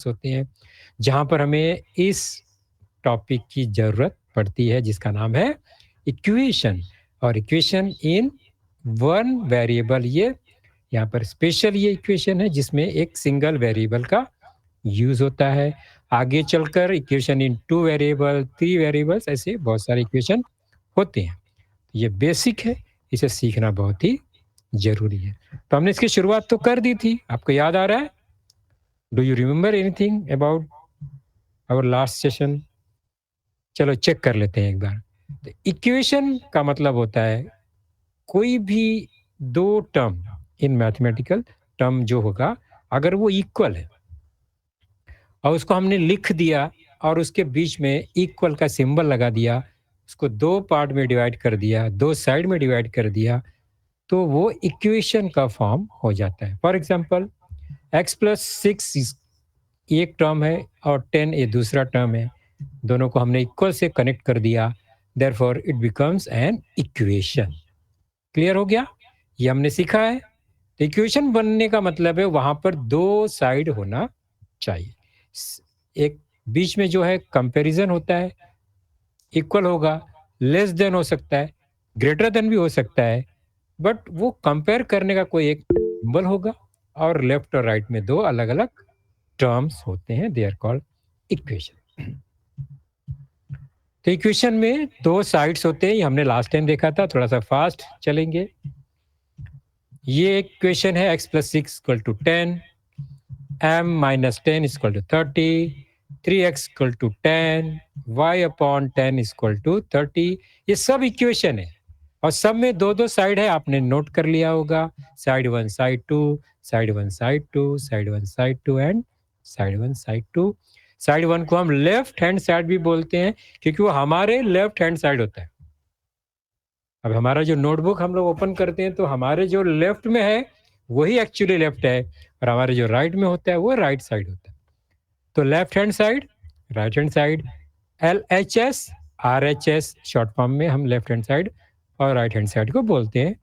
होते हैं जहाँ पर हमें इस टॉपिक की ज़रूरत पड़ती है जिसका नाम है इक्वेशन और इक्वेशन इन वन वेरिएबल। ये यहाँ पर स्पेशल ये इक्वेशन है जिसमें एक सिंगल वेरिएबल का यूज़ होता है। आगे चलकर equation in two variable, three variables, ऐसे बहुत सारे इक्वेशन होते हैं। ये बेसिक है, इसे सीखना बहुत ही ज़रूरी है। तो हमने इसकी शुरुआत तो कर दी थी, आपको याद आ रहा है? Do you remember anything about our last session? चलो चेक कर लेते हैं एक बार। तो इक्वेशन का मतलब होता है कोई भी दो टर्म इन मैथमेटिकल टर्म जो होगा, अगर वो इक्वल है और उसको हमने लिख दिया और उसके बीच में इक्वल का सिंबल लगा दिया, उसको दो पार्ट में डिवाइड कर दिया, दो साइड में डिवाइड कर दिया, तो वो इक्वेशन का फॉर्म हो जाता है। For example x plus six एक टर्म है और 10 ये दूसरा टर्म है, दोनों को हमने इक्वल से कनेक्ट कर दिया, therefore it becomes an equation. Clear हो गया? ये हमने सीखा है। तो इक्वेशन बनने का मतलब है वहां पर दो साइड होना चाहिए। एक बीच में जो है कंपैरिजन होता है, इक्वल होगा, लेस देन हो सकता है, ग्रेटर देन भी हो सकता है, बट वो कंपेयर करने का कोई एक सिंबल होगा और लेफ्ट और राइट में दो अलग अलग टर्म्स होते हैं, दे आर कॉल्ड इक्वेशन। तो इक्वेशन में दो साइड्स होते हैं, ये हमने लास्ट टाइम देखा था, थोड़ा सा फास्ट चलेंगे। ये इक्वेशन है x plus six equal to 10, m minus 10 equal to 30, 3x equal to 10, y upon 10 equal to 30। ये सब इक्वेशन है और सब में दो दो साइड है, आपने नोट कर लिया होगा। Side one side two, side one side two, side one side two and side one side two. Side one को हम लेफ्ट हैंड साइड भी बोलते हैं क्योंकि वो हमारे लेफ्ट हैंड साइड होता है। अब हमारा जो नोटबुक हम लोग ओपन करते हैं तो हमारे जो लेफ्ट में है वही एक्चुअली लेफ्ट है और हमारे जो राइट में होता है वो राइट साइड होता है। तो left hand side, right hand side, LHS RHS short form में हम लेफ्ट हैंड साइड और राइट हैंड साइड को बोलते हैं।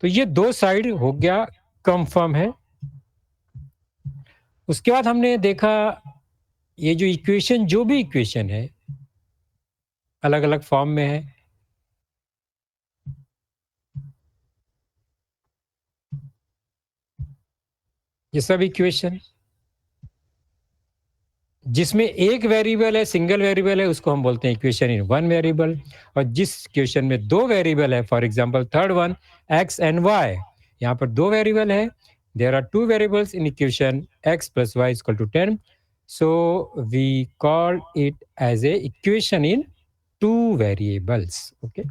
तो ये दो साइड हो गया, कंफर्म है। उसके बाद हमने देखा ये जो इक्वेशन, जो भी इक्वेशन है अलग अलग फॉर्म में है। ये सब इक्वेशन जिसमें एक वेरिएबल है, सिंगल वेरिएबल है, उसको हम बोलते हैं इक्वेशन इन वन वेरिएबल। और जिस इक्वेशन में दो वेरिएबल है, for example third one x and y, यहाँ पर दो वेरिएबल है, there are two variables in equation x plus y equal to 10, so we call it as a equation in two variables. Okay,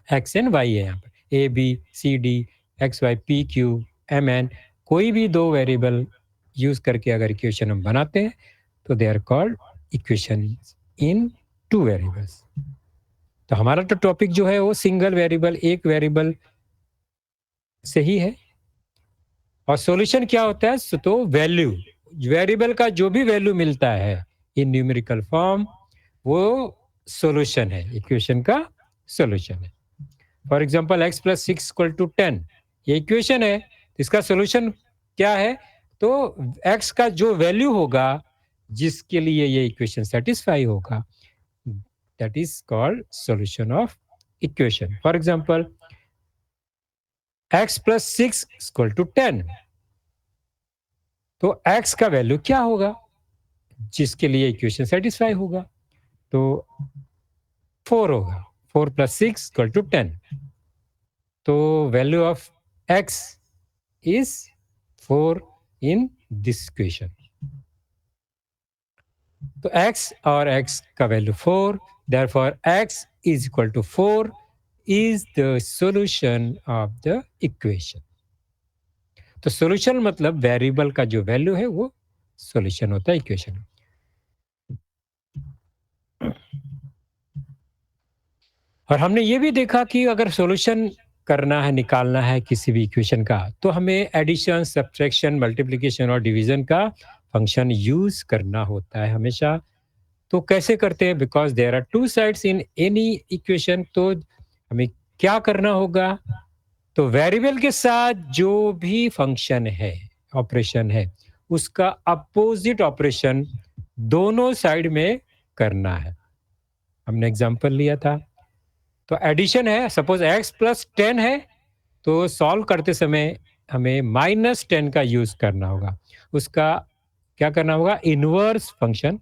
x and y है यहाँ पर, a b c d x y p q m n, कोई भी दो variable use करके अगर equation हम बनाते हैं तो they are called equation in two variables. तो हमारा तो टॉपिक जो है वो सिंगल वेरिएबल, एक वेरिएबल से ही है। और सॉल्यूशन क्या होता है? तो वैल्यू, वेरिएबल का जो भी वैल्यू मिलता है इन न्यूमेरिकल फॉर्म वो सॉल्यूशन है, इक्वेशन का सॉल्यूशन है। For example x plus six equal to 10, ये इक्वेशन है, इसका सॉल्यूशन क्या है? तो x का जो वैल्यू होगा जिसके लिए ये इक्वेशन सेटिस्फाई होगा, that is called solution of equation. For example x plus six equal to 10, तो x का वैल्यू क्या होगा जिसके लिए इक्वेशन सेटिस्फाई होगा? तो 4 होगा, 4 प्लस सिक्स इक्वल टू 10, तो value of x is 4 in this equation. तो x और x का value 4, therefore x is equal to 4 is the solution of the equation. तो सॉल्यूशन मतलब वेरिएबल का जो वैल्यू है वो सॉल्यूशन होता है इक्वेशन। और हमने ये भी देखा कि अगर सॉल्यूशन करना है, निकालना है किसी भी इक्वेशन का, तो हमें एडिशन, सब्ट्रैक्शन, मल्टीप्लिकेशन और डिवीजन का फंक्शन यूज करना होता है हमेशा। तो कैसे करते हैं? Because there are two sides in any equation, तो हमें क्या करना होगा? तो वेरिएबल के साथ जो भी फंक्शन है, ऑपरेशन है, उसका अपोजिट ऑपरेशन दोनों साइड में करना है। हमने एग्जांपल लिया था। तो एडिशन है, सपोज x प्लस 10 है, तो सॉल्व करते समय हमें माइनस 10 का यूज करना होगा। उसका क्या करना होगा? Inverse function,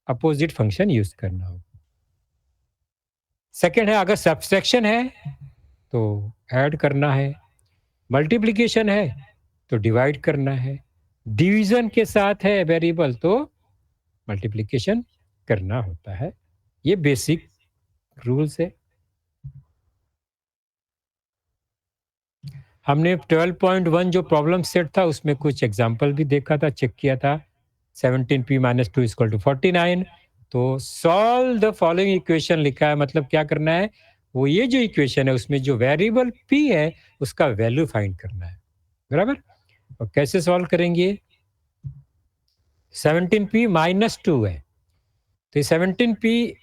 opposite function use करना होगा। सेकेंड है, अगर सब्सट्रैक्शन है तो ऐड करना है, मल्टीप्लिकेशन है तो डिवाइड करना है, डिवीजन के साथ है वेरिएबल तो मल्टीप्लिकेशन करना होता है। ये बेसिक रूल्स है। हमने 12.1 जो प्रॉब्लम सेट था उसमें कुछ एग्जांपल भी देखा था, चेक किया था। 17p minus 2 equal to 49। तो सॉल्व द फॉलोइंग इक्वेशन लिखा है, मतलब क्या करना है? वो ये जो इक्वेशन है उसमें जो वेरिएबल p है उसका वैल्यू फाइंड करना है, बराबर। और कैसे सॉल्व करेंगे? 17p माइनस 2 है, तो 17p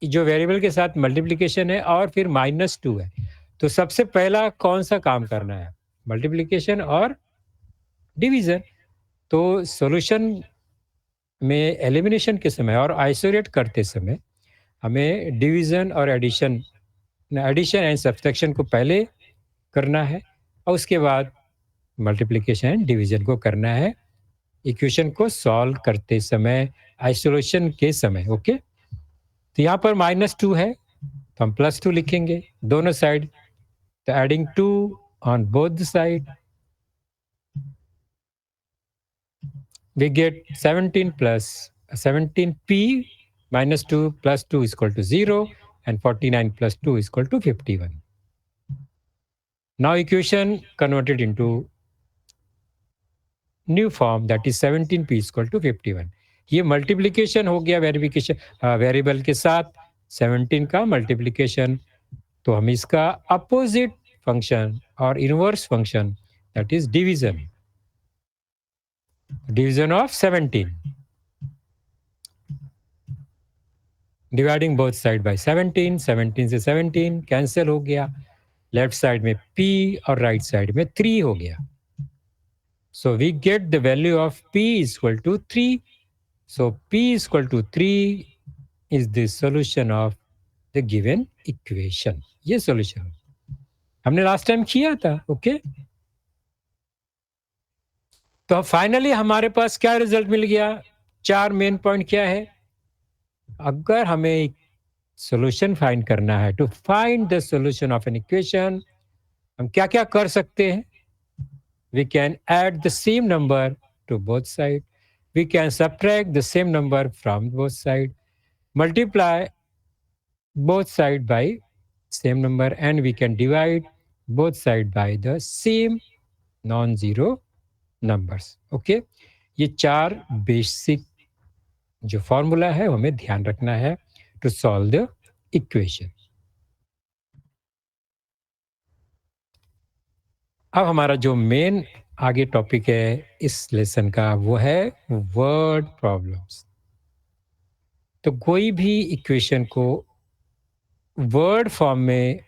जो वेरिएबल के साथ मल्टीप्लिकेशन है और फिर माइनस 2 है, तो सबसे पहला कौन सा काम करना है? मल्टीप्लिकेशन और डिवीजन। तो सॉल्यूशन में एलिमिनेशन के समय और आइसोलेट करते समय हमें डिवीजन और एडिशन, एडिशन एंड सब्सट्रैक्शन को पहले करना है और उसके बाद मल्टीप्लिकेशन एंड डिवीजन को करना है इक्वेशन को सॉल्व करते समय, आइसोलेशन के समय। ओके, तो यहाँ पर माइनस 2 है तो हम प्लस 2 लिखेंगे दोनों साइड। तो adding 2 on both the side, we get 17 plus 17p minus 2 plus 2 is equal to 0 and 49 plus 2 is equal to 51. Now equation converted into new form, that is 17p is equal to 51. ये multiplication हो गया verification variable के साथ 17 का multiplication. तो हम इसका opposite function और inverse function, that is division, division of 17, dividing both side by 17, 17 से 17 कैंसिल हो गया, लेफ्ट साइड में p और राइट साइड में 3 हो गया। So we get the value of p is equal to 3। So p is equal to 3 is the solution of the given equation. ये solution हमने लास्ट टाइम किया था। ओके, तो फाइनली हमारे पास क्या रिजल्ट मिल गया? 4 मेन पॉइंट क्या है? अगर हमें सॉल्यूशन फाइंड करना है, to find the solution of an equation, हम क्या क्या कर सकते हैं? We can add the same number to both sides. We can subtract the same number from both sides, multiply both sides by same number, and we can divide both sides by the same non-zero numbers. Okay, ये चार basic जो formula है वो हमें ध्यान रखना है to solve the equation. अब हमारा जो मेन आगे टॉपिक है इस लेसन का वो है वर्ड प्रॉब्लम्स। तो कोई भी इक्वेशन को वर्ड फॉर्म में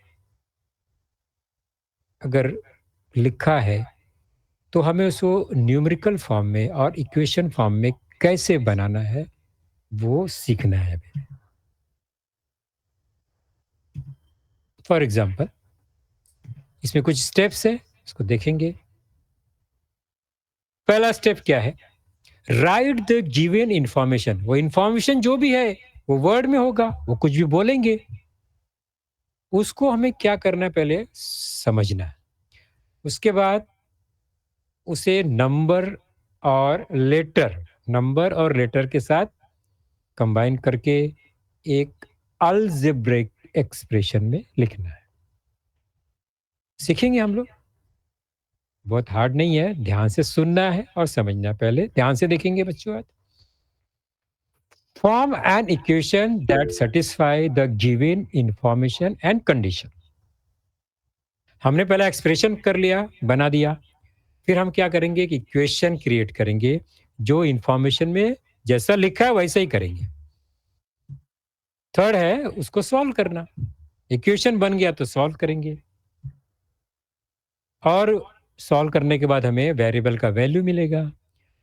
अगर लिखा है तो हमें उसको न्यूमेरिकल फॉर्म में और इक्वेशन फॉर्म में कैसे बनाना है वो सीखना है। फॉर एग्जाम्पल इसमें कुछ स्टेप्स है, इसको देखेंगे। पहला स्टेप क्या है? Right the given information. वो इंफॉर्मेशन जो भी है वो वर्ड में होगा, वो कुछ भी बोलेंगे, उसको हमें क्या करना है? पहले समझना है। उसके बाद उसे नंबर और लेटर के साथ कंबाइन करके एक अलजेब्रिक एक्सप्रेशन में लिखना है। सीखेंगे हम लोग, बहुत हार्ड नहीं है, ध्यान से सुनना है और समझना। पहले ध्यान से देखेंगे बच्चों। आज form an equation that satisfy the given information and condition. हमने पहला एक्सप्रेशन कर लिया, बना दिया, फिर हम क्या करेंगे कि इक्वेशन क्रिएट करेंगे जो इंफॉर्मेशन में जैसा लिखा है वैसा ही करेंगे। थर्ड है उसको सॉल्व करना। इक्वेशन बन गया तो सॉल्व करेंगे। और सॉल्व करने के बाद हमें वेरिएबल का वैल्यू मिलेगा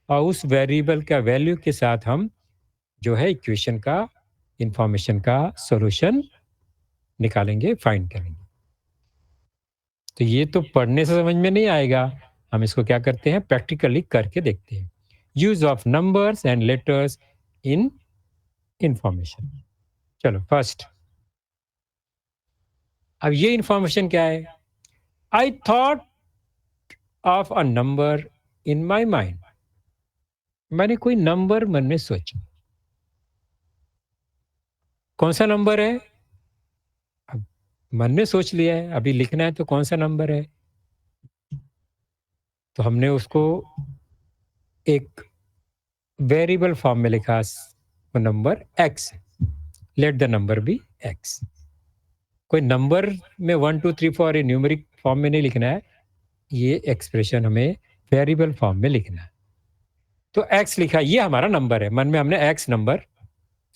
और उस वेरिएबल का वैल्यू के साथ हम जो है इक्वेशन का इंफॉर्मेशन का सॉल्यूशन निकालेंगे, फाइंड करेंगे। तो ये तो पढ़ने से समझ में नहीं आएगा, हम इसको क्या करते हैं, प्रैक्टिकली करके देखते हैं। Use of numbers and letters in information. चलो फर्स्ट, अब ये इंफॉर्मेशन क्या है? I thought of a number in my mind. मैंने कोई नंबर मन में सोचा। कौन सा नंबर है? अब मन में सोच लिया है, अभी लिखना है तो कौन सा नंबर है? तो हमने उसको एक वेरिएबल फॉर्म में लिखा, वो number x. Let the number be x. कोई नंबर में 1 2 3 4 न्यूमेरिक फॉर्म में नहीं लिखना है, ये एक्सप्रेशन हमें वेरिएबल फॉर्म में लिखना है। तो एक्स लिखा, ये हमारा नंबर है, मन में हमने एक्स नंबर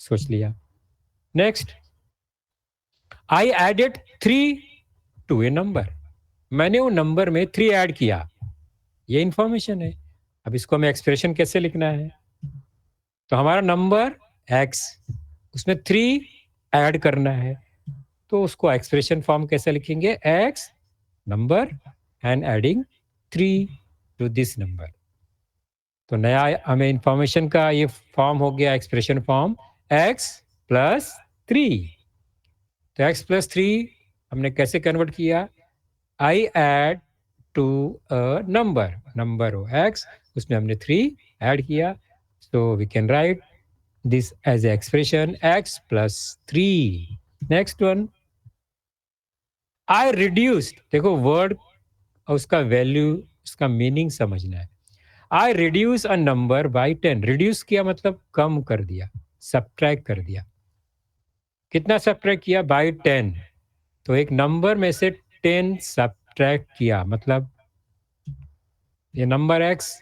सोच लिया। Next, I added 3 to a number. मैंने वो नंबर में 3 ऐड किया, ये इंफॉर्मेशन है। अब इसको हमें एक्सप्रेशन कैसे लिखना है? तो हमारा नंबर एक्स, उसमें 3 ऐड करना है, तो उसको एक्सप्रेशन फॉर्म कैसे लिखेंगे? X number and adding 3 to this number. तो नया हमें इंफॉर्मेशन का ये फॉर्म हो गया, एक्सप्रेशन फॉर्म एक्स प्लस 3। तो एक्स प्लस 3 हमने कैसे कन्वर्ट किया? I add to a number, number हो एक्स, उसमें हमने 3 ऐड किया, so we can write this as a expression X plus 3। Next one, I reduced. देखो वर्ड और उसका वैल्यू, उसका मीनिंग समझना है। I reduce a number by 10। Reduce किया मतलब कम कर दिया, सब्ट्रैक्ट कर दिया। कितना सब्ट्रैक्ट किया? बाई 10। तो एक नंबर में से 10 सब्ट्रैक्ट किया, मतलब ये नंबर एक्स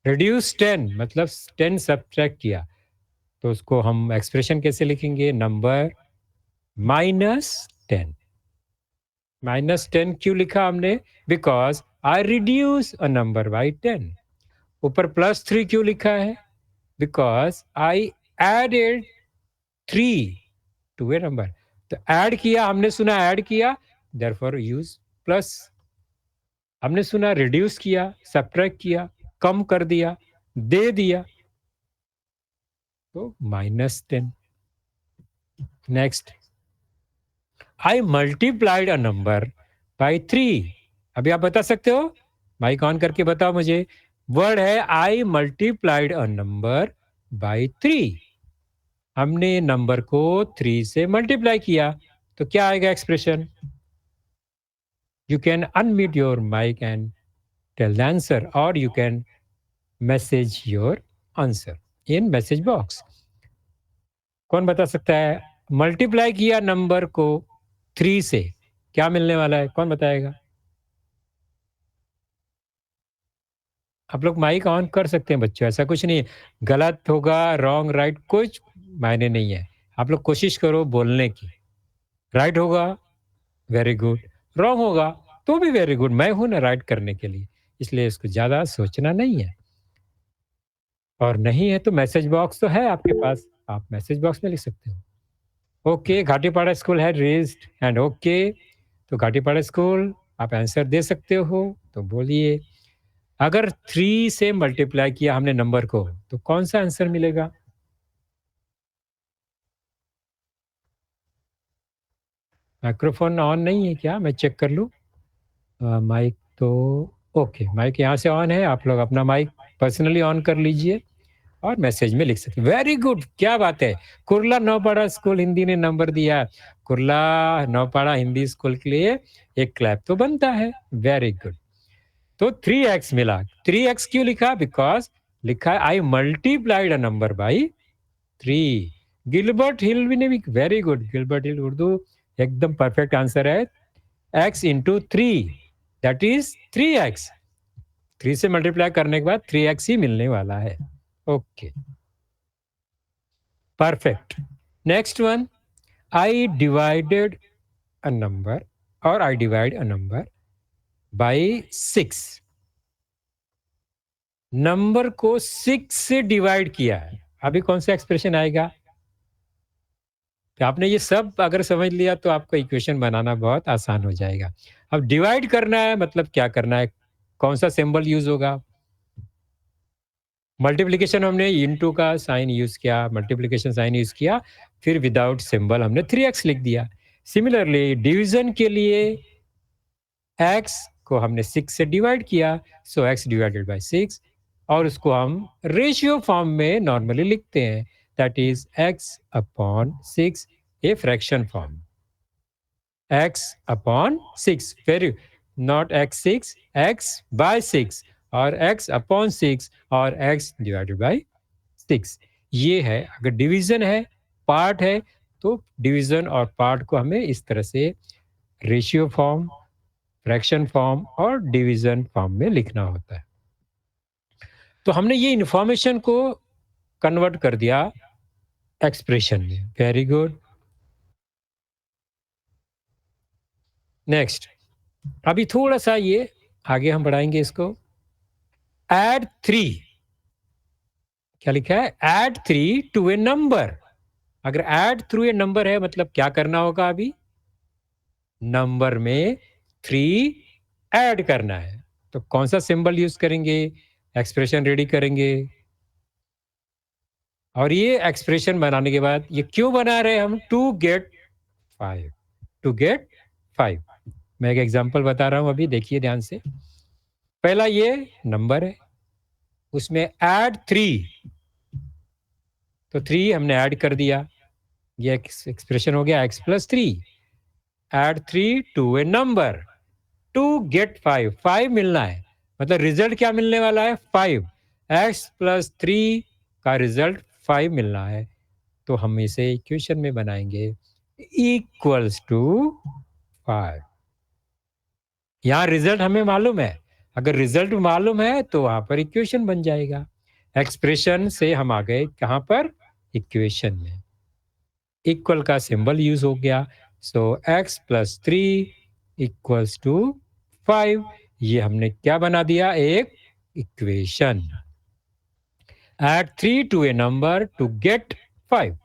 रिड्यूस 10 मतलब 10 सब्ट्रैक्ट किया, तो उसको हम एक्सप्रेशन कैसे लिखेंगे? Number minus 10। माइनस 10 क्यों लिखा हमने? Because I reduce a number by 10। ऊपर प्लस 3 क्यों लिखा है? Because I added 3 to a number. तो ऐड किया, हमने सुना ऐड किया, देयरफॉर यूज प्लस। हमने सुना रिड्यूस किया, सब्ट्रैक्ट किया, कम कर दिया, दे दिया, तो minus 10। Next, I multiplied a number by 3। अभी आप बता सकते हो, माइक ऑन करके बताओ मुझे। वर्ड है I multiplied a number by 3। हमने नंबर को 3 से मल्टीप्लाई किया, तो क्या आएगा expression? You can unmute your mic and tell the answer, or you can message your answer in message box. कौन बता सकता है? मल्टीप्लाई किया नंबर को 3 से, क्या मिलने वाला है? कौन बताएगा? आप लोग माइक ऑन कर सकते हैं बच्चों, ऐसा कुछ नहीं है। गलत होगा, रॉन्ग राइट कुछ मायने नहीं है। आप लोग कोशिश करो बोलने की। राइट होगा वेरी गुड, रॉन्ग होगा तो भी वेरी गुड, मैं हूं ना राइट करने के लिए, इसलिए इसको ज्यादा सोचना नहीं है। और नहीं है तो मैसेज बॉक्स तो है आपके पास, आप मैसेज बॉक्स में लिख सकते हो। ओके, घाटीपाड़ा स्कूल है रेज्ड एंड ओके। तो घाटीपाड़ा स्कूल आप आंसर दे सकते हो, तो बोलिए। अगर 3 से मल्टीप्लाई किया हमने नंबर को, तो कौन सा आंसर मिलेगा? माइक्रोफोन ऑन नहीं है क्या? मैं चेक कर लूँ। माइक तो ओके, माइक यहाँ से ऑन है, आप लोग अपना माइक पर्सनली ऑन कर लीजिए और मैसेज में लिख सकते। वेरी गुड, क्या बात है। कुर्ला नौपाड़ा स्कूल हिंदी ने नंबर दिया। कुर्ला नौपाड़ा हिंदी स्कूल के लिए एक क्लैप तो बनता है। Very good. तो 3x मिला। 3x क्यों लिखा? बिकॉज लिखा है I multiplied a number by 3। Gilbert Hill भी ने भी, very good, Gilbert Hill Urdu एकदम परफेक्ट आंसर है। x into 3 that is 3x। 3 से मल्टीप्लाई करने के बाद 3x ही मिलने वाला है। Okay, perfect. Next one, I divided a number, or I divide a number by 6, number को 6 से डिवाइड किया है। अभी कौन सा एक्सप्रेशन आएगा? तो आपने ये सब अगर समझ लिया तो आपको इक्वेशन बनाना बहुत आसान हो जाएगा। अब डिवाइड करना है मतलब क्या करना है? कौन सा सिंबल यूज़ होगा? मल्टीप्लिकेशन हमने इनटू का साइन यूज़ किया, मल्टीप्लिकेशन साइन यूज़ किया, फिर विदाउट सिंबल हमने 3x लिख दिया। सिमिलरली डिवीज़न के लिए x को हमने 6 से डिवाइड किया, सो x डिवाइडेड बाय 6, और उसको हम रेशियो फॉर्म में नॉर्मली लिखते हैं, that is x upon 6, a fraction form. x upon 6, very, not x6, x by 6, और x अपॉन 6 और x डिवाइडेड बाय 6। ये है, अगर डिवीजन है, पार्ट है, तो डिवीजन और पार्ट को हमें इस तरह से रेशियो फॉर्म, फ्रैक्शन फॉर्म और डिवीजन फॉर्म में लिखना होता है। तो हमने ये इंफॉर्मेशन को कन्वर्ट कर दिया एक्सप्रेशन में। Very good. नेक्स्ट, अभी थोड़ा सा ये आगे हम बढ़ाएंगे इसको। एड 3, क्या लिखा है? Add 3 to a number. अगर एड थ्रू ए नंबर है मतलब क्या करना होगा? अभी नंबर में 3 ऐड करना है। तो कौन सा सिंबल यूज करेंगे? एक्सप्रेशन रेडी करेंगे। और ये एक्सप्रेशन बनाने के बाद ये क्यों बना रहे हैं हम? To get 5, to get 5। मैं एक एग्जांपल बता रहा हूं, अभी देखिए ध्यान से। पहला ये नंबर है, उसमें ऐड 3, तो 3 हमने ऐड कर दिया, ये एक्सप्रेशन हो गया x plus 3। Add 3 to a number to get 5, 5 मिलना है, मतलब रिजल्ट क्या मिलने वाला है? 5। x प्लस 3 का रिजल्ट 5 मिलना है, तो हम इसे इक्वेशन में बनाएंगे इक्वल्स टू 5। यहाँ रिजल्ट हमें मालूम है, अगर रिजल्ट मालूम है तो वहां पर इक्वेशन बन जाएगा। एक्सप्रेशन से हम आ गए कहां पर? इक्वेशन में। इक्वल का सिंबल यूज हो गया, so x plus 3 equals to 5। ये हमने क्या बना दिया? एक equation. Add 3 to a number to get 5।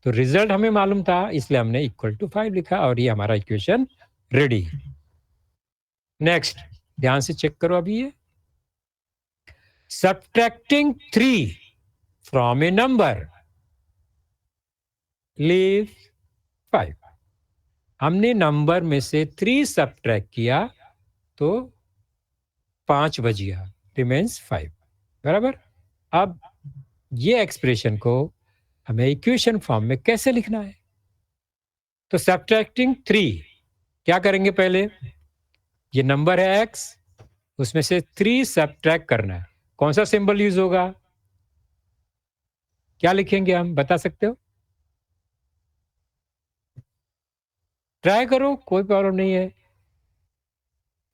तो रिजल्ट हमें मालूम था, इसलिए हमने इक्वल टू 5 लिखा, और ये हमारा इक्वेशन रेडी। नेक्स्ट, ध्यान से चेक करो अभी ये। Subtracting 3 from a number leave 5। हमने नंबर में से 3 सब्ट्रैक्ट किया तो 5 बच गया, रिमेन्स 5, बराबर। अब ये एक्सप्रेशन को हमें इक्वेशन फॉर्म में कैसे लिखना है? तो सब्ट्रैक्टिंग 3 क्या करेंगे? पहले ये नंबर है x, उसमें से 3 सब्ट्रैक्ट करना है। कौन सा सिंबल यूज होगा? क्या लिखेंगे हम, बता सकते हो? ट्राई करो, कोई प्रॉब्लम नहीं है।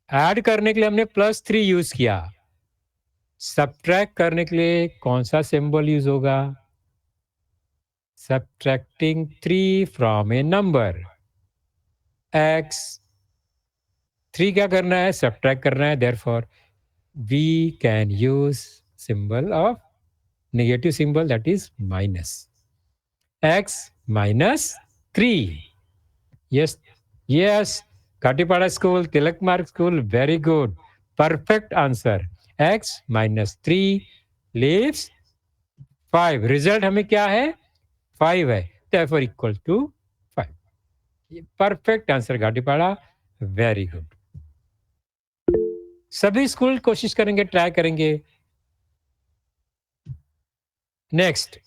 ऐड करने के लिए हमने +3 यूज किया, सब्ट्रैक्ट करने के लिए कौन सा सिंबल यूज होगा? Subtracting 3 from a number x, 3 क्या करना है? सब्ट्रैक्ट करना है, therefore we can use symbol of negative symbol, that is minus. x minus 3। Yes, yes, Katipada school, Tilak Marg school, very good, perfect answer. x minus 3 leaves 5। Result हमें क्या है? 5 है, therefore equal to 5। Perfect answer Ghatipada, very good. सभी school कोशिश करेंगे, try करेंगे। Next,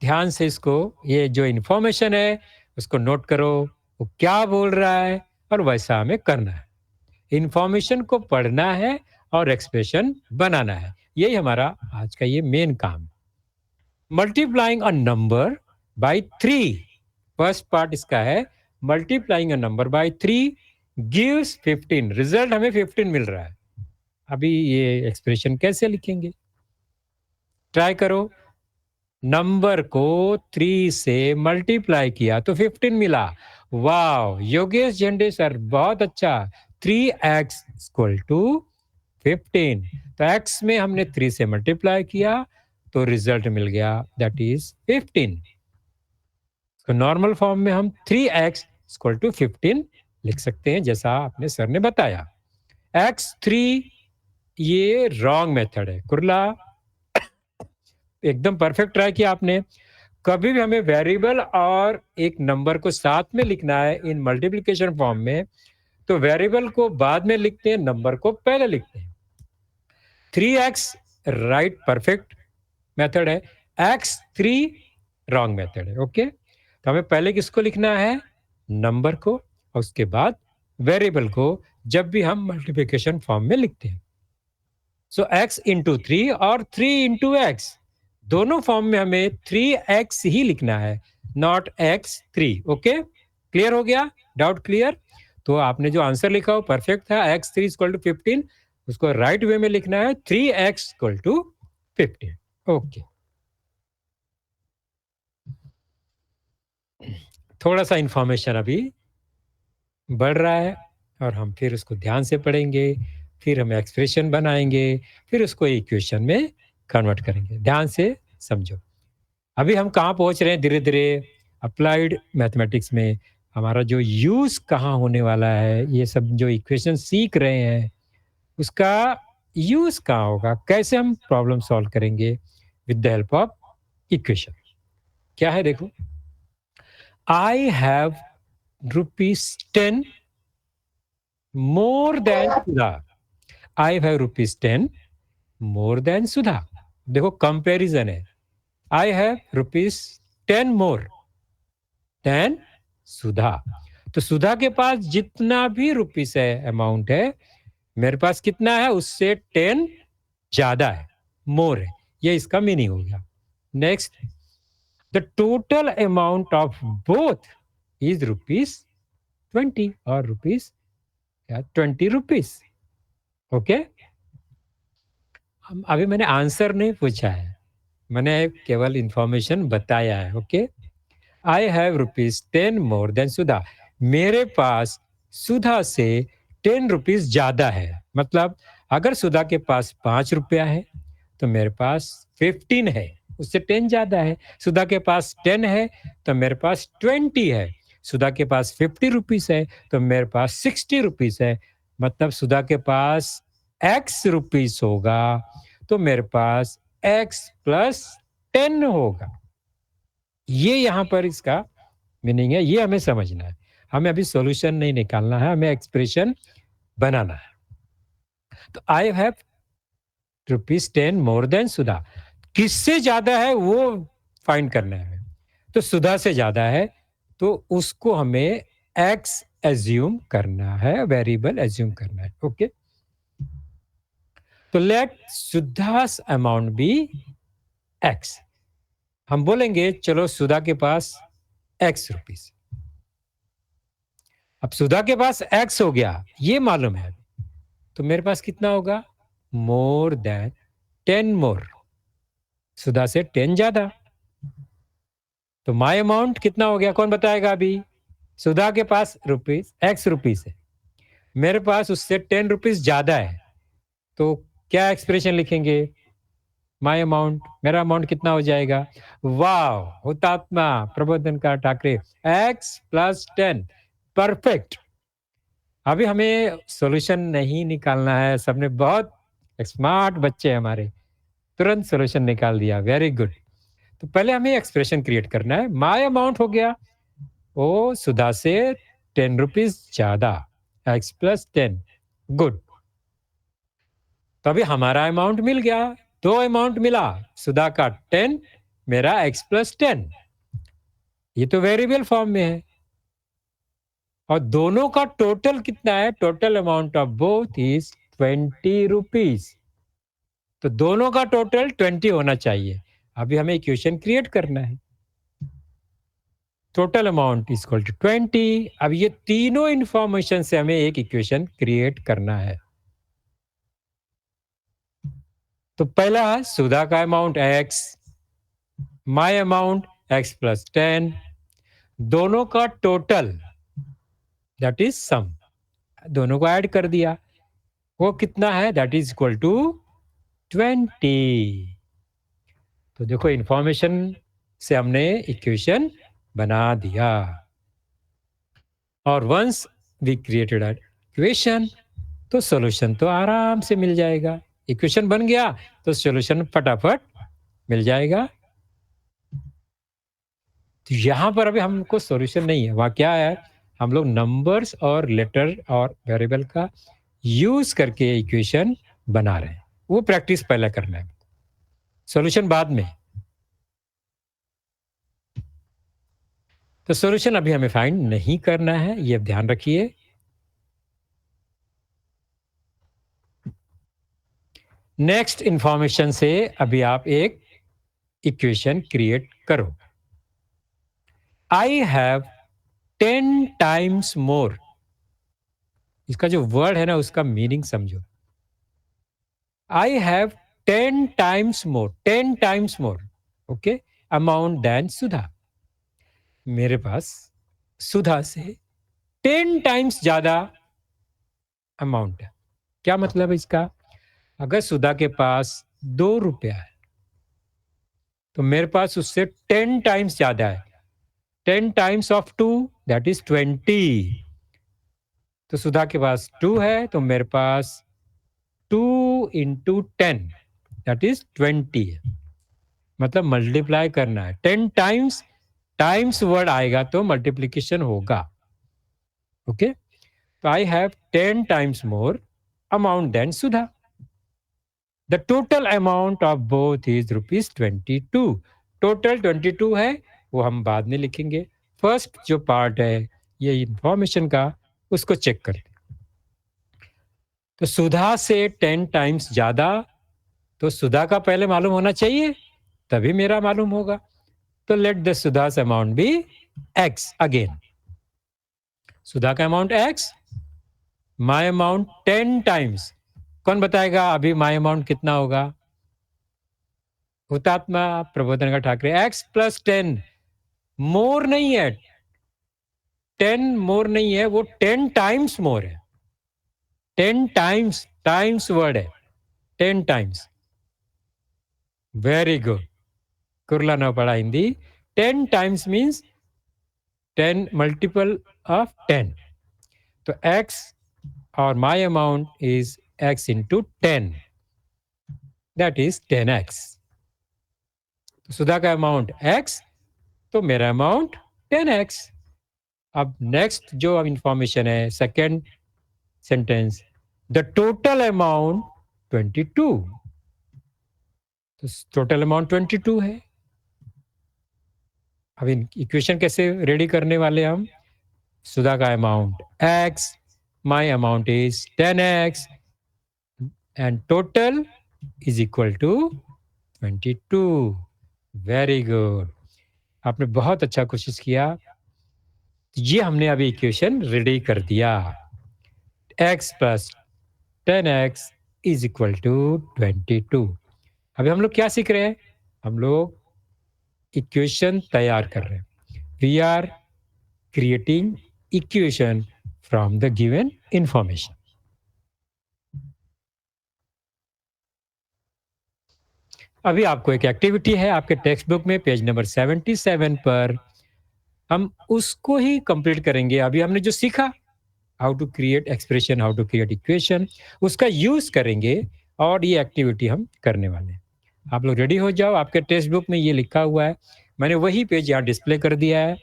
ध्यान से इसको, ये जो इंफॉर्मेशन है उसको नोट करो, वो क्या बोल रहा है और वैसा हमें करना है। इंफॉर्मेशन को पढ़ना है और एक्सप्रेशन बनाना है, यही हमारा आज का ये मेन काम। Multiplying a number by 3, first part इसका है, multiplying a number by 3 gives 15। Result हमें 15 मिल रहा है। अभी ये एक्सप्रेशन कैसे लिखेंगे? ट्राई करो। नंबर को 3 से मल्टीप्लाई किया तो 15 मिला। वाह, योगेश झंडे सर, बहुत अच्छा, 3x इक्वल टू 15। तो x में हमने 3 से मल्टीप्लाई किया तो रिजल्ट मिल गया, दैट इज 15। तो नॉर्मल फॉर्म में हम 3x इक्वल टू 15 लिख सकते हैं, जैसा आपने सर ने बताया। x3 ये रॉन्ग मेथड है। कुरला, एकदम परफेक्ट ट्राई किया आपने। कभी भी हमें वेरिएबल और एक नंबर को साथ में लिखना है इन मल्टीप्लिकेशन फॉर्म में, तो वेरिएबल को बाद में लिखते हैं, नंबर को पहले लिखते हैं। 3x राइट परफेक्ट मेथड है, x3 रॉन्ग मेथड है। ओके, तो हमें पहले किसको लिखना है? नंबर को, और उसके बाद वेरिएबल को, जब भी हम मल्टीप्लिकेशन फॉर्म में लिखते हैं। सो x इंटू 3 और 3 इंटू एक्स, दोनों फॉर्म में हमें 3x ही लिखना है, नॉट x3। ओके, क्लियर हो गया? Doubt clear? तो आपने जो आंसर लिखा हो परफेक्ट था, x3 इक्वल टू 15, उसको राइट वे में लिखना है 3x इक्वल टू 15। ओके, थोड़ा सा इंफॉर्मेशन अभी बढ़ रहा है और हम फिर उसको ध्यान से पढ़ेंगे, फिर हम एक्सप्रेशन बनाएंगे, फिर उसको इक्वेशन में कन्वर्ट करेंगे। ध्यान से समझो। अभी हम कहाँ पहुंच रहे हैं? धीरे धीरे अप्लाइड मैथमेटिक्स में हमारा जो यूज कहाँ होने वाला है, ये सब जो इक्वेशन सीख रहे हैं उसका यूज कहाँ होगा, कैसे हम प्रॉब्लम सॉल्व करेंगे with the help of equation. क्या है देखो, I have ₹10 more than Sudha. I have ₹10 more than Sudha. देखो कंपैरिजन है, आई हैव ₹10 मोर देन सुधा। तो सुधा के पास जितना भी रुपीस है, अमाउंट है, मेरे पास कितना है? उससे 10 ज्यादा है, मोर है। ये इसका मीनिंग हो गया। Next, the total amount of both is ₹20 और ₹20। ओके, अभी मैंने आंसर नहीं पूछा है, मैंने केवल इंफॉर्मेशन बताया है। Okay, I have ₹10 more than Sudha. मेरे पास सुधा से 10 रुपीज ज्यादा है। मतलब अगर सुधा के पास ₹5 है तो मेरे पास 15 है, उससे 10 ज्यादा है। सुधा के पास 10 है तो मेरे पास 20 है। सुधा के पास ₹50 है तो मेरे पास ₹60 है। मतलब सुधा के पास x रुपीस होगा तो मेरे पास x प्लस 10 होगा। ये यहां पर इसका मीनिंग है, ये हमें समझना है। हमें अभी सॉल्यूशन नहीं निकालना है, हमें एक्सप्रेशन बनाना है। तो आई हैव ₹10 मोर देन सुधा, किससे ज्यादा है वो फाइंड करना है। तो सुधा से ज्यादा है तो उसको हमें एक्स एज्यूम करना है, वेरिएबल एज्यूम करना है। ओके, तो लेट सुधास अमाउंट बी एक्स। हम बोलेंगे चलो सुधा के पास x रुपीस। अब सुधा के पास x हो गया, ये मालूम है, तो मेरे पास कितना होगा? मोर देन 10 मोर। सुधा से 10 ज्यादा। तो माई अमाउंट कितना हो गया? कौन बताएगा अभी? सुधा के पास x रुपीस है, मेरे पास उससे 10 रुपीस ज्यादा है, तो क्या एक्सप्रेशन लिखेंगे? माई अमाउंट, मेरा अमाउंट कितना हो जाएगा? वाह, हुतात्मा प्रबोधन का ठाकरे, x प्लस 10। परफेक्ट। अभी हमें सॉल्यूशन नहीं निकालना है, सबने बहुत स्मार्ट बच्चे हैं हमारे, तुरंत सॉल्यूशन निकाल दिया, वेरी गुड। तो पहले हमें एक्सप्रेशन क्रिएट करना है। माई अमाउंट हो गया, ओ सुधा से 10 रुपीज ज्यादा, x प्लस 10। गुड। तो अभी हमारा अमाउंट मिल गया, दो अमाउंट मिला, सुधा का 10, मेरा x प्लस 10। ये तो वेरिएबल फॉर्म में है, और दोनों का टोटल कितना है? Total amount of both is 20 rupees. तो दोनों का टोटल 20 होना चाहिए। अभी हमें इक्वेशन क्रिएट करना है, total amount is equal to 20। अब ये तीनों इंफॉर्मेशन से हमें एक इक्वेशन क्रिएट करना है। तो पहला है सुधा का amount x, my amount x plus 10, दोनों का टोटल दैट इज सम दोनों को ऐड कर दिया, वो कितना है, दैट इज इक्वल टू 20। तो देखो इंफॉर्मेशन से हमने इक्वेशन बना दिया। और वंस वी क्रिएटेड इक्वेशन, तो सॉल्यूशन तो आराम से मिल जाएगा। इक्वेशन बन गया तो सॉल्यूशन फटाफट मिल जाएगा। तो यहाँ पर अभी हमको सॉल्यूशन नहीं है, वहाँ क्या है, हम लोग नंबर्स और लेटर और वेरिएबल का यूज करके इक्वेशन बना रहे हैं। वो प्रैक्टिस पहले करना है, सॉल्यूशन बाद में। तो सॉल्यूशन अभी हमें फाइंड नहीं करना है, ये ध्यान रखिए। नेक्स्ट इंफॉर्मेशन से अभी आप एक इक्वेशन क्रिएट करो। I have 10 times more. इसका जो वर्ड है ना, उसका मीनिंग समझो। I have 10 times more, 10 times more, okay, amount than Sudha. मेरे पास सुधा से 10 टाइम्स ज्यादा अमाउंट है। क्या मतलब है इसका? अगर सुधा के पास 2 रुपया है, तो मेरे पास उससे 10 टाइम्स ज्यादा है। 10 टाइम्स ऑफ 2, दैट इज 20। तो सुधा के पास 2 है, तो मेरे पास 2 इंटू 10, दैट इज 20 है। मतलब मल्टीप्लाई करना है 10 टाइम्स। टाइम्स वर्ड आएगा तो मल्टीप्लीकेशन होगा, ओके। तो I have 10 times more amount than Sudha. The total amount of both is ₹22। Total 22 है, वो हम बाद में लिखेंगे। फर्स्ट जो पार्ट है ये इंफॉर्मेशन का, उसको चेक करते। तो सुधा से 10 टाइम्स ज्यादा, तो सुधा का पहले मालूम होना चाहिए, तभी मेरा मालूम होगा। तो let the Sudha's amount be X again. Sudha का amount X, my amount 10 times. कौन बताएगा अभी माई अमाउंट कितना होगा? हुतात्मा प्रबोधन का ठाकरे। एक्स प्लस 10, मोर नहीं है, 10 मोर नहीं है, वो 10 टाइम्स मोर है। 10 टाइम्स, टाइम्स वर्ड है, 10 टाइम्स। वेरी गुड, कुरला ना पड़ा Hindi. 10 times means 10 multiple of 10। तो x और my amount is x into 10, that is 10x। Sudha का अमाउंट x, तो मेरा अमाउंट 10x। अब नेक्स्ट जो इंफॉर्मेशन है, second sentence, the total amount 22। तो टोटल अमाउंट 22 है। अब इक्वेशन कैसे रेडी करने वाले हम? सुधा का amount x, my amount is 10x, and total is equal to 22। Very good, आपने बहुत अच्छा कोशिश किया। ये हमने अभी इक्वेशन रेडी कर दिया। x plus 10x is equal to 22। अभी हम लोग क्या सीख रहे हैं? हम लोग इक्वेशन तैयार कर रहे हैं। We are creating equation from the given information. अभी आपको एक एक्टिविटी है आपके टेक्स्ट बुक में, पेज नंबर 77 पर। हम उसको ही कंप्लीट करेंगे। अभी हमने जो सीखा, how to create expression, how to create equation, उसका यूज करेंगे और ये एक्टिविटी हम करने वाले हैं। आप लोग रेडी हो जाओ। आपके टेक्स्ट बुक में ये लिखा हुआ है, मैंने वही पेज यहाँ डिस्प्ले कर दिया है।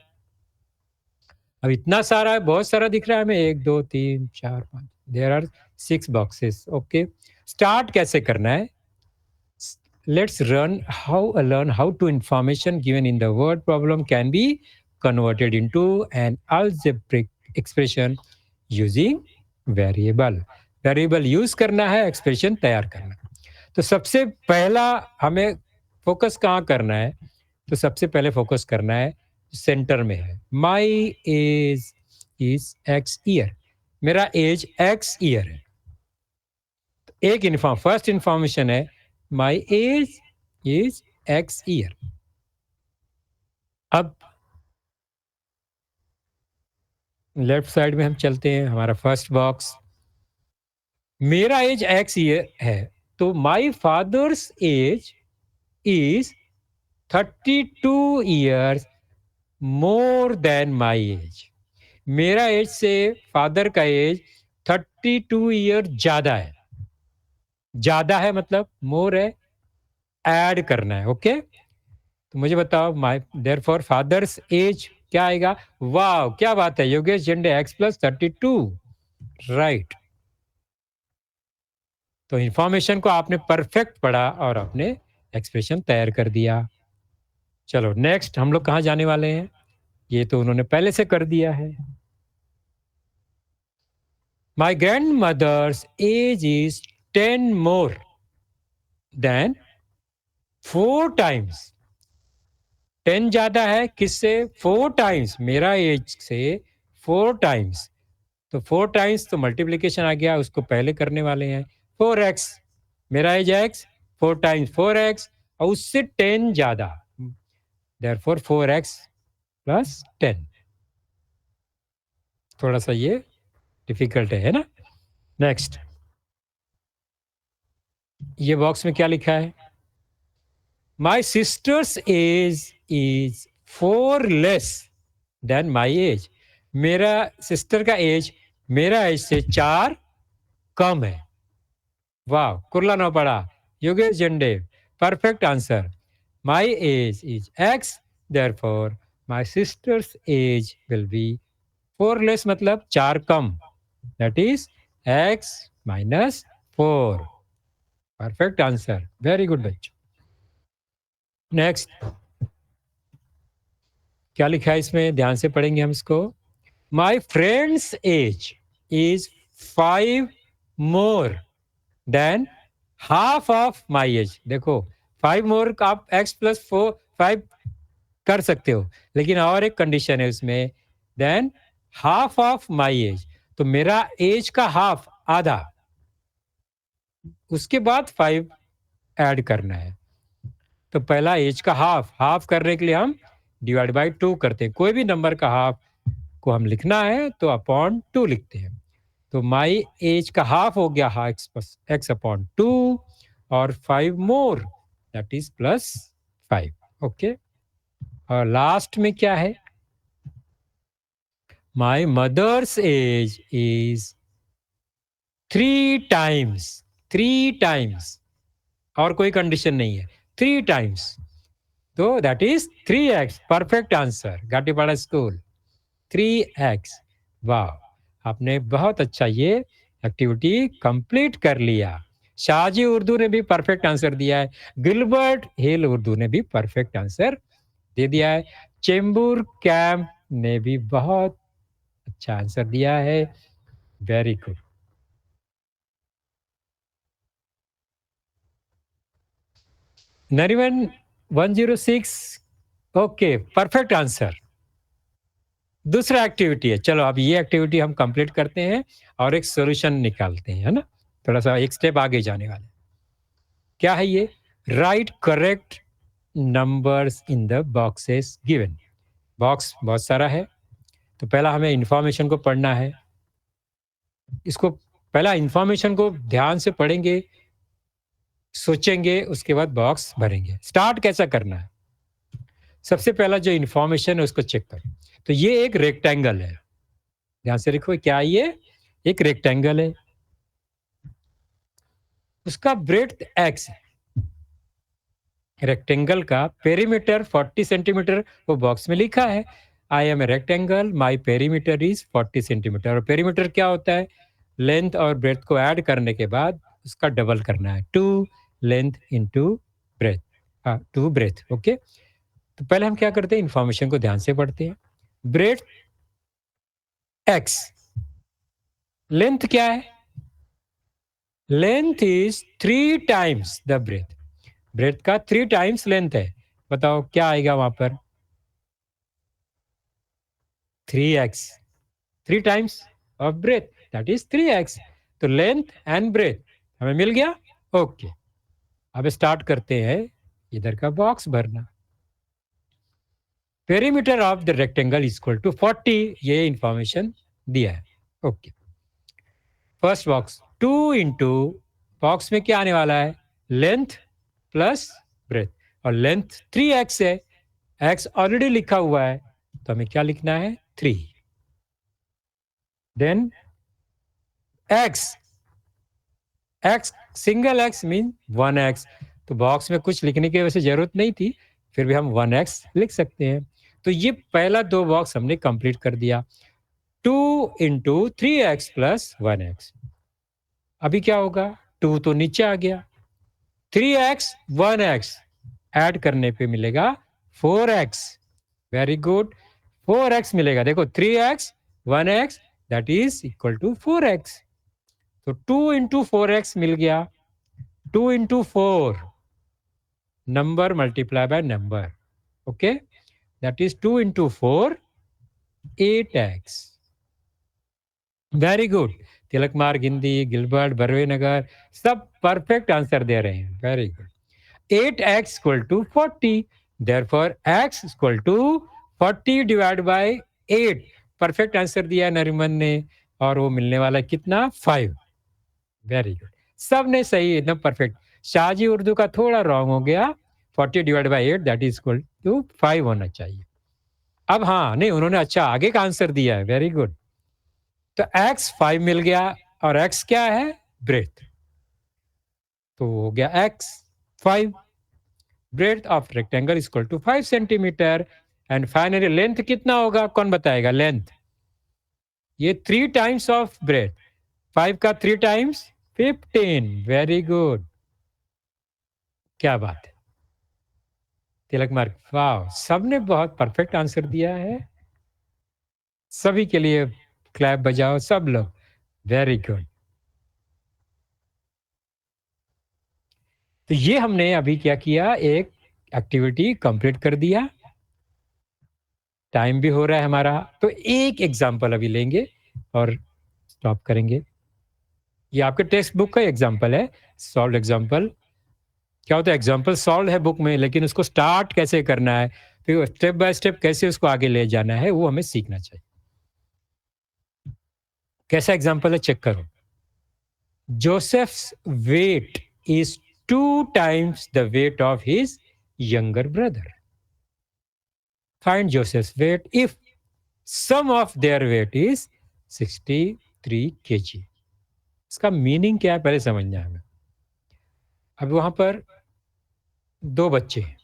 अब इतना सारा है, बहुत सारा दिख रहा है हमें, 1 2 3 4 5, there are 6 boxes, okay. Start कैसे करना है? Let's learn how to information given in the word problem can be converted into an algebraic expression using variable. Variable use करना है, expression तैयार करना। तो सबसे पहला हमें फोकस कहाँ करना है? तो सबसे पहले फोकस करना है सेंटर में है। My age is X year, मेरा एज X ईयर है। एक फर्स्ट इंफॉर्मेशन है, माई एज इज X ईयर। अब लेफ्ट साइड में हम चलते हैं, हमारा फर्स्ट बॉक्स। मेरा एज एक्स ईयर है, तो my father's age is 32 years more than my age. मेरा एज से फादर का एज 32 ईयर ज्यादा है। ज्यादा है मतलब मोर है, ऐड करना है। ओके, तो मुझे बताओ माई देयर फॉर फादर्स एज क्या आएगा? वाह, क्या बात है योगेश झंडे, x+32, राइट। तो इंफॉर्मेशन को आपने परफेक्ट पढ़ा और आपने एक्सप्रेशन तैयार कर दिया। चलो नेक्स्ट हम लोग कहाँ जाने वाले हैं? ये तो उन्होंने पहले से कर दिया है। My grandmother's age is 10 more than 4 times। 10 ज्यादा है किससे? 4 times, मेरा एज से 4 times। तो 4 times तो मल्टीप्लीकेशन आ गया, उसको पहले करने वाले हैं। 4x, मेरा एज x, 4 times 4x, और उससे 10 ज्यादा, देयरफॉर 4x+10। थोड़ा सा ये डिफिकल्ट है ना? नेक्स्ट, ये बॉक्स में क्या लिखा है? My sister's age is 4 less than my age. मेरा सिस्टर का एज मेरा एज से 4 कम है। वाह, कुरला ना पड़ा, Yogesh Jhande, perfect answer. My age is X, therefore my sister's age will be 4 less मतलब 4 कम, that is x-4। Perfect answer, very good बच्चों। नेक्स्ट, क्या लिखा है इसमें? ध्यान से पढ़ेंगे हम इसको। My friend's age is 5 more than half of my age. देखो 5 more का आप x+4 5 कर सकते हो, लेकिन और एक कंडीशन है उसमें, then half of my as. तो मेरा एज का हाफ, आधा, उसके बाद 5 ऐड करना है। तो पहला एज का हाफ, हाफ करने के लिए हम डिवाइड बाय 2 करते हैं। कोई भी नंबर का हाफ को हम लिखना है तो अपॉन 2 लिखते हैं। तो माई एज का हाफ हो गया x/2, और 5 more दैट इज +5। ओके, और लास्ट में क्या है? My mother's age is 3 times, 3 times, और कोई कंडीशन नहीं है, 3 times, तो that is 3x। Perfect answer, Ghatipada school, 3x। वाह, आपने बहुत अच्छा ये एक्टिविटी कंप्लीट कर लिया। शाहजी उर्दू ने भी परफेक्ट आंसर दिया है, गिलबर्ट हिल उर्दू ने भी परफेक्ट आंसर दे दिया है, चेंबूर कैंप ने भी बहुत अच्छा आंसर दिया है। Very good. नरीवन 106, ओके, परफेक्ट आंसर। दूसरा एक्टिविटी है, चलो अब ये एक्टिविटी हम कंप्लीट करते हैं और एक सॉल्यूशन निकालते हैं, है ना? थोड़ा सा एक स्टेप आगे जाने वाले। क्या है ये? Right correct numbers in the boxes given. Box बहुत सारा है, तो पहला हमें इंफॉर्मेशन को पढ़ना है। इसको पहला इंफॉर्मेशन को ध्यान से पढ़ेंगे, सोचेंगे, उसके बाद बॉक्स भरेंगे। स्टार्ट कैसा करना है? सबसे पहला जो इंफॉर्मेशन है उसको चेक करें। तो ये एक रेक्टेंगल है, ध्यान से देखो, क्या ये एक रेक्टेंगल है, उसका ब्रेड्थ x है। रेक्टेंगल का पेरीमीटर 40 सेंटीमीटर वो बॉक्स में लिखा है। I am a rectangle, my perimeter is 40 centimetre. और पेरीमीटर क्या होता है? लेंथ और ब्रेथ को ऐड करने के बाद उसका डबल करना है, 2 length into breadth, 2 breadth. Okay, तो पहले हम क्या करते हैं, इंफॉर्मेशन को ध्यान से पढ़ते हैं। ब्रेथ x, लेंथ क्या है? Length is 3 times the breadth. Breadth का 3 times लेंथ है। बताओ क्या आएगा वहां पर? 3x, 3 times of breadth, that is 3x। तो लेंथ एंड ब्रेथ हमें मिल गया। ओके, अब स्टार्ट करते हैं इधर का बॉक्स भरना। Perimeter of the rectangle is equal to 40, ये इंफॉर्मेशन दिया है। Okay, first box 2 into, box में क्या आने वाला है, लेंथ प्लस ब्रेथ, और लेंथ 3x है, x ऑलरेडी लिखा हुआ है, तो हमें क्या लिखना है 3, then x, x single x mean 1x, तो बॉक्स में कुछ लिखने की वैसे जरूरत नहीं थी, फिर भी हम 1x लिख सकते हैं। तो ये पहला दो बॉक्स हमने कंप्लीट कर दिया। 2 इंटू 3x प्लस 1x, अभी क्या होगा, 2 तो नीचे आ गया, 3x 1x ऐड करने पे मिलेगा 4x। वेरी गुड, 4x मिलेगा, देखो 3x 1x that is equal to 4x, तो 2 इंटू 4x मिल गया, 2 into 4 number multiplied by number, okay, that is 2 into 4 8x। Very good, तिलक मार्ग हिंदी, गिलबर्ट, बरवे नगर, सब परफेक्ट आंसर दे रहे हैं, very good. 8x equal to 40, therefore x equal to 40 divide by 8, perfect answer दिया नरिमन ने, और वो मिलने वाला कितना 5। वेरी गुड, सब ने सही, एकदम परफेक्ट। शाहजी उर्दू का थोड़ा रॉन्ग हो गया, 40 divide by 8 that is equal to 5 होना चाहिए। अब हाँ, नहीं उन्होंने अच्छा आगे का आंसर दिया है, वेरी गुड। तो x 5 मिल गया, और x क्या है, ब्रेथ, तो हो गया x 5, breadth of rectangle equal to 5 centimetre, and finally length कितना होगा, कौन बताएगा लेंथ, ये 3 टाइम्स ऑफ ब्रेथ, 5 का 3 टाइम्स 15, वेरी गुड, क्या बात है तिलक मार्ग, वाह, सबने बहुत परफेक्ट आंसर दिया है, सभी के लिए क्लैप बजाओ सब लोग, वेरी गुड। तो ये हमने अभी क्या किया, एक एक्टिविटी कंप्लीट कर दिया, टाइम भी हो रहा है हमारा, तो एक एग्जांपल अभी लेंगे और स्टॉप करेंगे। ये आपके टेक्स्ट बुक का एग्जांपल है, सॉल्व एग्जांपल। क्या होता है, एग्जांपल सॉल्व है बुक में, लेकिन उसको स्टार्ट कैसे करना है, फिर स्टेप बाय स्टेप कैसे उसको आगे ले जाना है, वो हमें सीखना चाहिए। कैसा एग्जांपल है, चेक करो। Joseph's weight is 2 times the weight of his younger brother. Find Joseph's weight if sum of their weight is 63 kg. इसका मीनिंग क्या है पहले समझना है हमें। अब वहां पर दो बच्चे हैं,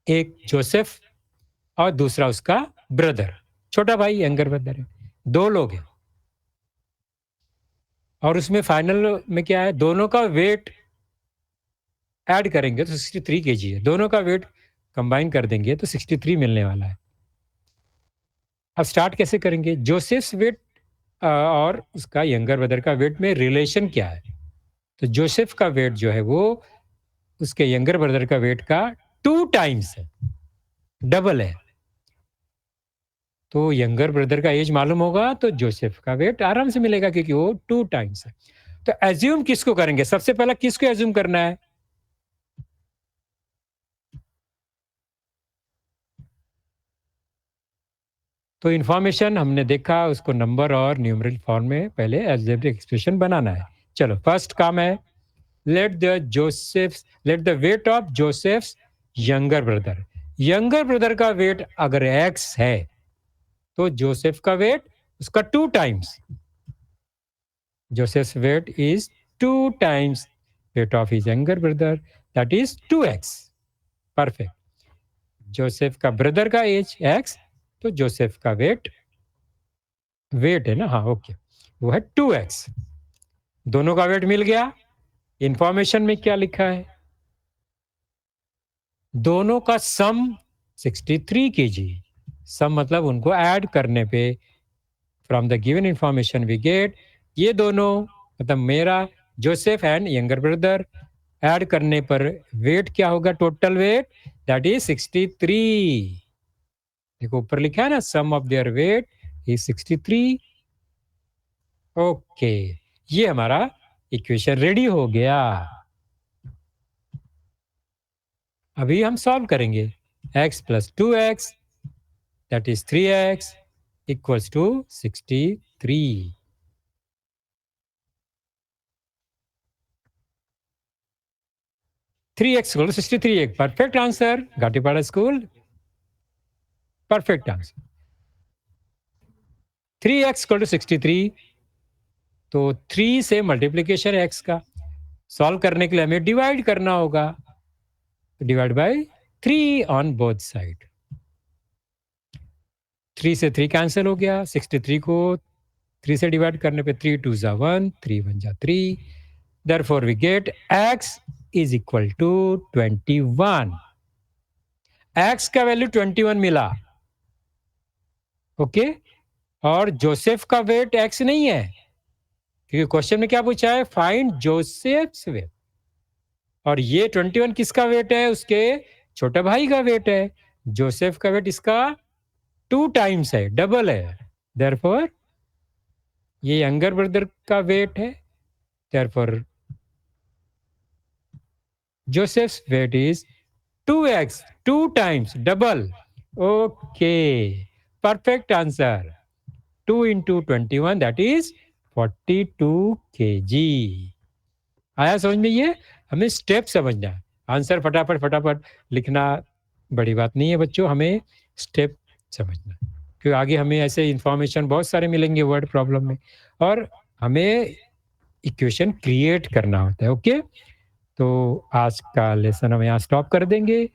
एक जोसेफ और दूसरा उसका ब्रदर, छोटा भाई यंगर ब्रदर है, दो लोग हैं, और उसमें फाइनल में क्या है, दोनों का वेट ऐड करेंगे तो 63 केजी है, दोनों का वेट कंबाइन कर देंगे तो 63 मिलने वाला है। अब स्टार्ट कैसे करेंगे, जोसेफ्स वेट और उसका यंगर ब्रदर का वेट में रिलेशन क्या है, तो जोसेफ का वेट जो है वो उसके यंगर ब्रदर का वेट का 2 टाइम्स है, डबल है, तो यंगर ब्रदर का एज मालूम होगा तो जोसेफ का वेट आराम से मिलेगा, क्योंकि वो 2 टाइम्स है। तो एज्यूम किसको करेंगे, सबसे पहला किसको एज्यूम करना है, तो इंफॉर्मेशन हमने देखा, उसको नंबर और न्यूमेरिक फॉर्म में पहले अलजेब्रिक एक्सप्रेशन बनाना है। चलो फर्स्ट काम है, let the weight of Joseph's younger brother, younger brother का वेट अगर एक्स है तो जोसेफ का वेट उसका 2 times, Joseph's weight is 2 times weight of his younger brother, that is 2x, perfect. Joseph का ब्रदर का एज एक्स, तो Joseph का वेट, वेट है ना, हाँ ओके, वो है 2x, दोनों का वेट मिल गया। इंफॉर्मेशन में क्या लिखा है, दोनों का सम 63 केजी, सम मतलब उनको ऐड करने पे from the given information we get, ये दोनों मतलब मेरा Joseph and younger brother add करने पर वेट क्या होगा, टोटल वेट दैट इज 63, देखो ऊपर लिखा है ना, sum of their weight is 63। Okay, ये हमारा इक्वेशन रेडी हो गया, अभी हम सॉल्व करेंगे। x plus 2x that is 3x equals to 63. Three x equal to 63. Perfect answer. Gatipada school. Perfect answer. 3x equal to 63. तो 3 से मल्टीप्लीकेशन x का सॉल्व करने के लिए हमें डिवाइड करना होगा. Divide by 3 on both side. 3 से 3 कैंसिल हो गया. 63 को 3 से डिवाइड करने पे 3 2 जा 1, 3 1 जा 3. Therefore we get x is equal to 21. x का वैल्यू 21 मिला. ओके और जोसेफ का वेट x नहीं है क्योंकि क्वेश्चन में क्या पूछा है, फाइंड जोसेफ्स वेट. और ये 21 किसका वेट है, उसके छोटे भाई का वेट है. जोसेफ का वेट इसका 2 टाइम्स है, डबल है. देयरफॉर ये यंगर ब्रदर का वेट है. Therefore Joseph's weight is 2x, 2 times double. Okay perfect answer. 2 into 21 that is 42 kg. आया समझ में? ये हमें स्टेप समझना है. आंसर फटाफट फटाफट लिखना बड़ी बात नहीं है बच्चों, हमें स्टेप समझना है क्योंकि आगे हमें ऐसे इंफॉर्मेशन बहुत सारे मिलेंगे वर्ड प्रॉब्लम में और हमें इक्वेशन क्रिएट करना होता है. ओके तो आज का लेसन हम यहाँ स्टॉप कर देंगे.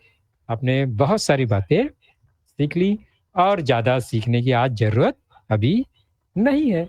आपने बहुत सारी बातें सीख ली और ज़्यादा सीखने की आज ज़रूरत अभी नहीं है.